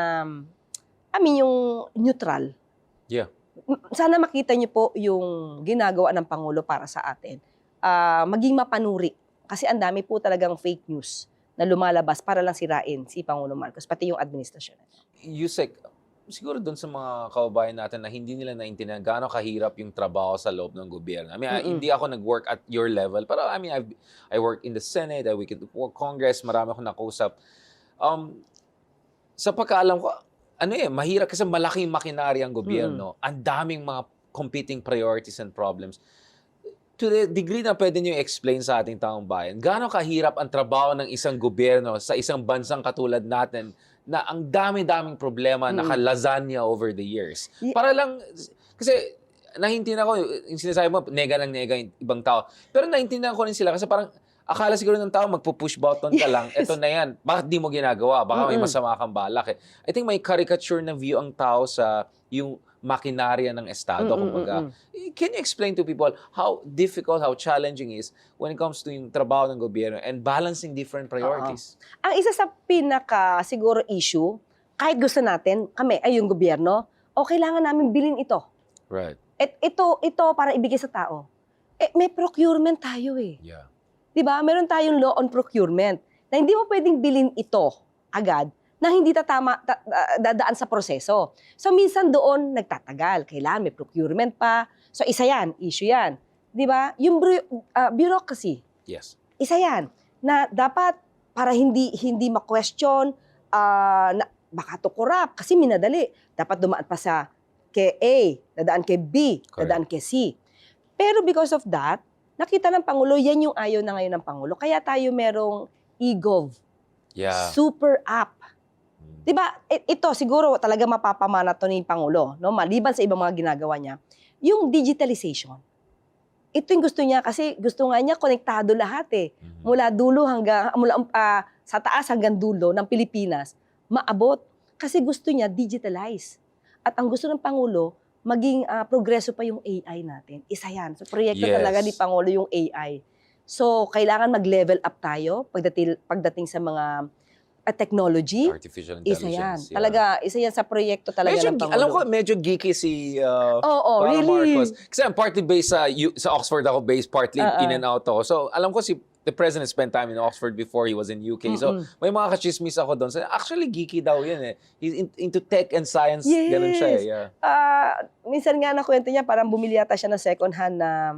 yung neutral. Yeah. Sana makita niyo po yung ginagawa ng Pangulo para sa atin. Maging mapanuri. Kasi ang dami po talagang fake news na lumalabas para lang sirain si Pangulo Marcos, pati yung administrasyon. Yusek, siguro doon sa mga kababayan natin na hindi nila naintindihan gaano kahirap yung trabaho sa loob ng gobyerno. I mean, hindi ako nag-work at your level, pero I mean, I work in the Senate, I work in the Congress, marami akong nakausap. Sa pagkaalam ko, mahirap kasi malaking makinarya ang gobyerno. Ang daming mga competing priorities and problems. To the degree na pwede nyo explain sa ating taong bayan, gaano kahirap ang trabaho ng isang gobyerno sa isang bansang katulad natin na ang dami-daming problema naka-lasagna over the years. Para lang, kasi nahintindihan ko, yung sinasabi mo, nega ng nega yung ibang tao. Pero nahintindihan ko rin sila kasi parang akala siguro ng tao, magpo-push button ka lang, eto na yan. Bakit di mo ginagawa? Baka may masama kang balak I think may caricature na view ang tao sa yung makinarya ng Estado. Kumbaga. Can you explain to people how difficult, how challenging is when it comes to yung trabaho ng gobyerno and balancing different priorities? Ang isa sa pinaka siguro issue, kahit gusto natin, kami, yung gobyerno, kailangan namin bilhin ito. Right. Ito para ibigay sa tao. May procurement tayo Yeah. Diba? Meron tayong law on procurement na hindi mo pwedeng bilhin ito agad na hindi dadaan sa proseso. So, minsan doon nagtatagal. Kailangan may procurement pa. So, isa yan. Issue yan. Diba? Yung bureaucracy. Yes. Isa yan. Na dapat para hindi ma-question na baka to corrupt kasi minadali. Dapat dumaan pa sa kay A, dadaan kay B, dadaan kay C. Pero because of that, nakita ng Pangulo, yan yung ayaw na ngayon ng Pangulo. Kaya tayo merong e-gov. Yeah. Super app. Diba? Ito siguro talaga mapapamana to ni Pangulo, no? Maliban sa ibang mga ginagawa niya. Yung digitalization. Ito yung gusto niya kasi gusto nga niya konektado lahat Mula dulo sa taas hanggang dulo ng Pilipinas, maabot. Kasi gusto niya digitalize. At ang gusto ng Pangulo, maging progreso pa yung AI natin. Isa yan. So, proyekto talaga ni Pangulo yung AI. So, kailangan mag-level up tayo pagdating sa mga technology, Artificial isa yan. intelligence. Talaga, isa yan sa proyekto talaga Medyo, ng Pangulo. alam ko, medyo geeky si Oo, Para really. Marcos. Kasi I'm partly based sa Oxford ako, based partly in and out ako. So, alam ko the president spent time in Oxford before he was in UK. So, may mga kachismis ako doon. So, actually, geeky daw yun eh. He's into tech and science. Yes. Ganun siya eh. Yeah. Minsan nga nakwento niya, parang bumili yata siya ng second hand na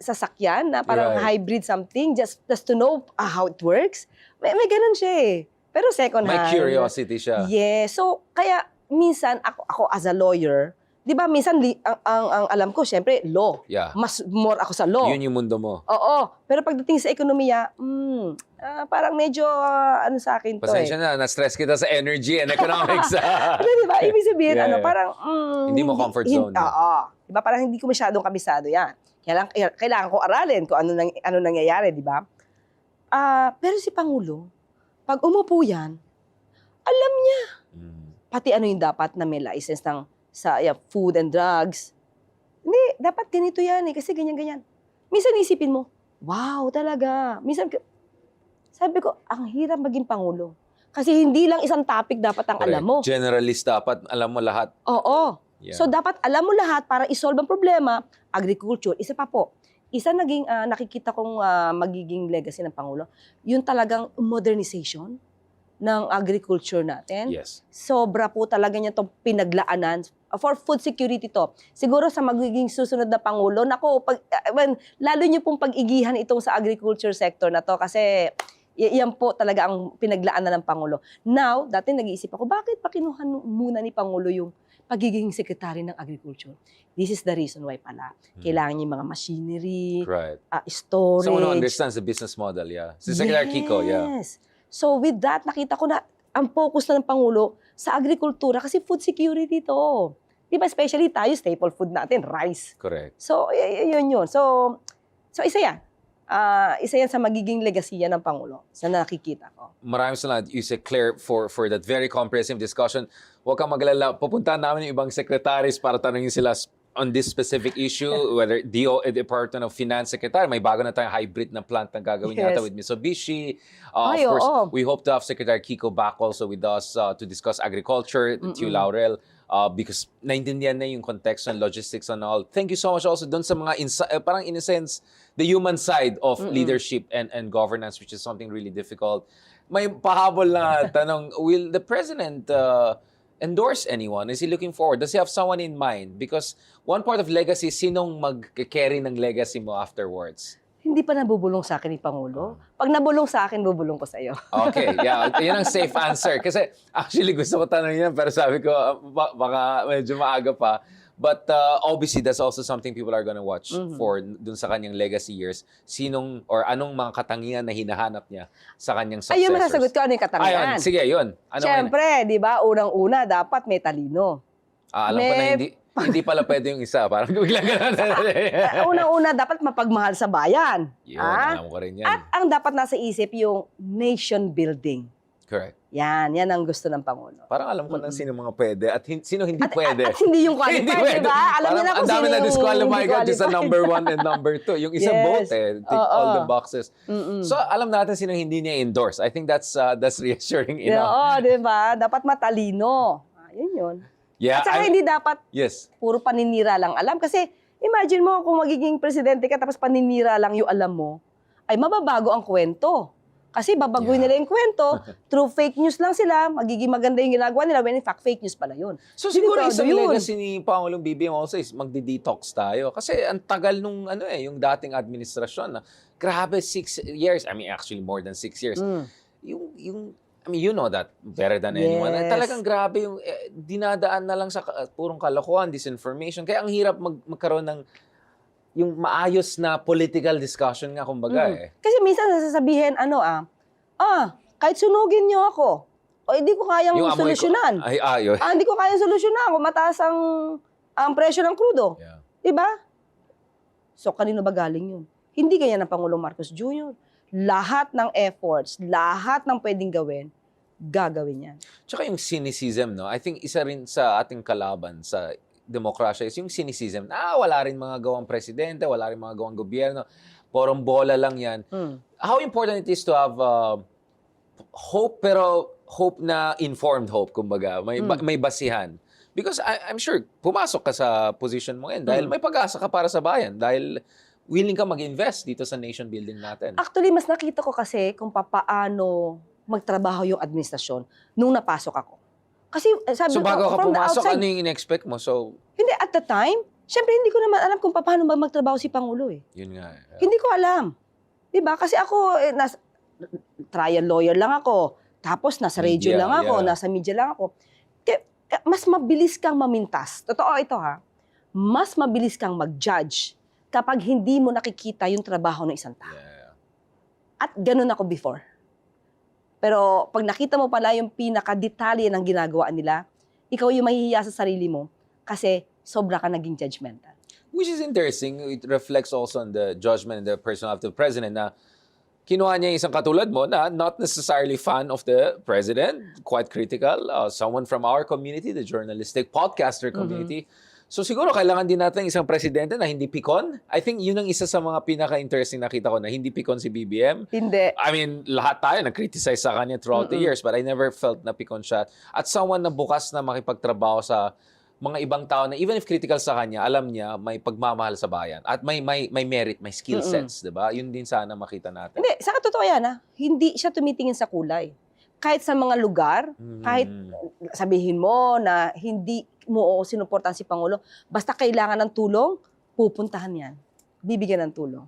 sasakyan na parang Right. hybrid something just to know how it works. May ganun siya eh. Pero second May hand. curiosity siya. Yes. So, kaya minsan ako as a lawyer, di ba minsan ang alam ko, syempre, law. Yeah. Mas more ako sa law. Yun yung mundo mo. Oo. Pero pagdating sa ekonomiya, parang medyo ano sa akin to Pasensya na, na-stress kita sa energy and economics. Ano, di ba? Ibig sabihin, Yeah, yeah. Parang... Hindi mo comfort zone. Oo. Di ba? Parang hindi ko masyadong kabisado yan. Kailangan ko aralin kung ano nangyayari, di ba? Pero si Pangulo, pag umupo yan, alam niya. Pati ano yung dapat na may license sa food and drugs. Hindi, dapat ganito yan eh, kasi ganyan-ganyan. Minsan isipin mo, wow, talaga. Minsan, sabi ko, ang hirap maging Pangulo. Kasi hindi lang isang topic dapat ang alam mo. Generalist dapat, alam mo lahat. Oo. Yeah. So, dapat alam mo lahat para isolve ang problema. Agriculture, isa pa po. Isa naging nakikita kong magiging legacy ng Pangulo, yung talagang modernization ng agriculture natin. Yes. Sobra po talaga niya itong pinaglaanan for food security to. Siguro sa magiging susunod na Pangulo, lalo niyo pong pag-igihan itong sa agriculture sector na to kasi yan po talaga ang pinaglaanan ng Pangulo. Now, dati nag-iisip ako, bakit pa kinuha muna ni Pangulo yung pagiging secretary ng agriculture? This is the reason why pala. Kailangan niya yung mga machinery, Right. storage. Someone who understands the business model, yeah. Si Secretary Kiko, yeah. Yes. So with that, nakita ko na ang focus na ng Pangulo sa agrikultura kasi food security to. Di ba, especially tayo, staple food natin, rice. Correct. So, yun. So isa yan. Isa yan sa magiging legasiya ng Pangulo sa nakikita ko. Maraming salamat, Yusek Claire, for that very comprehensive discussion. Huwag kang magalala. Pupuntahan namin yung ibang secretaries para tanungin sila on this specific issue, whether Department of Finance Secretary, may bago na tayong hybrid na plant na gagawin yata with Mitsubishi. Of course, we hope to have Secretary Kiko back also with us to discuss agriculture, Tio Laurel, because naintindihan na yung context and logistics and all. Thank you so much also dun sa mga, parang in a sense, the human side of leadership and governance, which is something really difficult. May pahabol na tanong, will the President endorse anyone? Is he looking forward? Does he have someone in mind? Because one part of legacy, sinong mag-carry ng legacy mo afterwards? Hindi pa nabubulong sa akin ni Pangulo. Pag nabulong sa akin, bubulong ko sa iyo. Okay, yeah. Yan ang safe answer. Kasi actually gusto ko tanongin yan, pero sabi ko, baka medyo maaga pa. But obviously, that's also something people are gonna watch for dun sa kanyang legacy years. Sinong or anong mga katangian na hinahanap niya sa kanyang successors? Ayun, masasagot ko ano yung katangian. Ayun, sige, yun. Ano Siyempre, di ba, unang-una, dapat may talino. alam ko na hindi pala pwede yung isa. Parang biglang ganun. Unang-una, dapat mapagmahal sa bayan. Yun, alam ko rin yan. At ang dapat nasa isip, yung nation building. Correct. Yan ang gusto ng Pangulo. Parang alam ko na sino mga pwede at sino hindi pwede. At hindi yung qualified, Hindi di pwede. ba? Alam niyo na Parang kung ang dami sino na yung disqualify hindi ka just sa qualified. number 1 and number 2. Yung isa Yes. both tick all the boxes. Mm-mm. So alam natin sino hindi niya endorse. I think that's reassuring enough. Oo, di ba? Dapat matalino. Yun. Yeah, At saka hindi dapat yes. puro paninira lang alam. Kasi imagine mo kung magiging presidente ka tapos paninira lang yung alam mo, ay mababago ang kwento. Kasi babaguhin nila yung kwento, through fake news lang sila, magiging maganda yung ginagawa nila, when in fact, fake news pala yun. So siguro Delikado isang yun. legacy ni Pangulong BBM also is magdi-detox tayo. Kasi ang tagal nung yung dating administrasyon na grabe 6 years. I mean actually more than 6 years. Yung I mean, you know that better than anyone. Yes. Talagang grabe yung dinadaan na lang sa purong kalokohan, disinformation. Kaya ang hirap magkaroon ng yung maayos na political discussion nga kumbaga eh. Kasi minsan nasasabihin, kahit sunugin niyo ako, o hindi ko kayang Yung amoy solusyonan. Ayos. Hindi ko kayang solusyonan kung mataas ang presyo ng krudo. Yeah. Diba? So, kanino ba galing yun? Hindi ganyan ng Pangulong Marcos Jr. Lahat ng efforts, lahat ng pwedeng gawin, gagawin yan. Tsaka yung cynicism, no? I think isa rin sa ating kalaban sa demokrasya is yung cynicism. Wala rin mga gawang presidente, wala rin mga gawang gobyerno. Porong bola lang yan. How important it is to have hope, pero hope na informed hope, kumbaga. May basihan. Because I'm sure, pumasok ka sa position mo ngayon dahil may pag-asa ka para sa bayan. Dahil willing ka mag-invest dito sa nation building natin. Actually, mas nakita ko kasi kung paano magtrabaho yung administrasyon nung napasok ako. Kasi sabi So ko, bago ka from the pumasok, outside, ano yung in-expect mo? So, hindi, at the time, syempre hindi ko naman alam kung paano magtrabaho si Pangulo eh. yun nga. Hindi ko alam. Diba? Kasi ako, trial lawyer lang ako. Tapos nasa radio Media, lang ako, yeah. nasa media lang ako. Mas mabilis kang mamintas. Totoo ito ha. Mas mabilis kang mag-judge kapag hindi mo nakikita yung trabaho ng isang tao. Yeah. At ganun ako before. Pero pag nakita mo pala yung pinaka-detalye ng ginagawa nila, ikaw yung mahihiya sa sarili mo kasi sobra ka naging judgmental. Which is interesting. It reflects also on the judgment and the personality of the president na kinuha niya isang katulad mo na not necessarily fan of the president, quite critical, someone from our community, the journalistic podcaster community. So siguro kailangan din natin isang presidente na hindi pikon. I think yun ang isa sa mga pinaka-interesting nakita ko na hindi pikon si BBM. Hindi. I mean, lahat tayo nag-criticize sa kanya throughout the years, but I never felt na pikon siya. At someone na bukas na makipagtrabaho sa mga ibang tao na even if critical sa kanya, alam niya may pagmamahal sa bayan at may merit, may skill sets, 'di ba? Yun din sana makita natin. Hindi, sa totoo yan ha. Hindi siya tumitingin sa kulay. Kahit sa mga lugar, kahit sabihin mo na hindi mo sinuportahan si Pangulo, basta kailangan ng tulong, pupuntahan yan. Bibigyan ng tulong.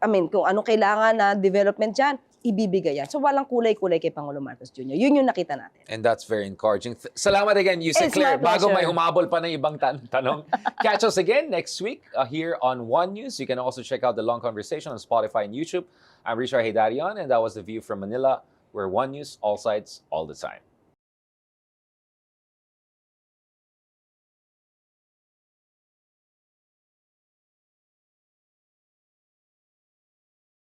I mean, kung anong kailangan na development dyan, ibibigay yan. So walang kulay-kulay kay Pangulo Marcos Jr. Yun yung nakita natin. And that's very encouraging. Salamat again, Yusek It's Claire. my Bago pleasure. may humabol pa ng ibang tanong. Catch us again next week here on One News. You can also check out the long conversation on Spotify and YouTube. I'm Richard Haydarian, and that was The View from Manila, where One News, all sides, all the time.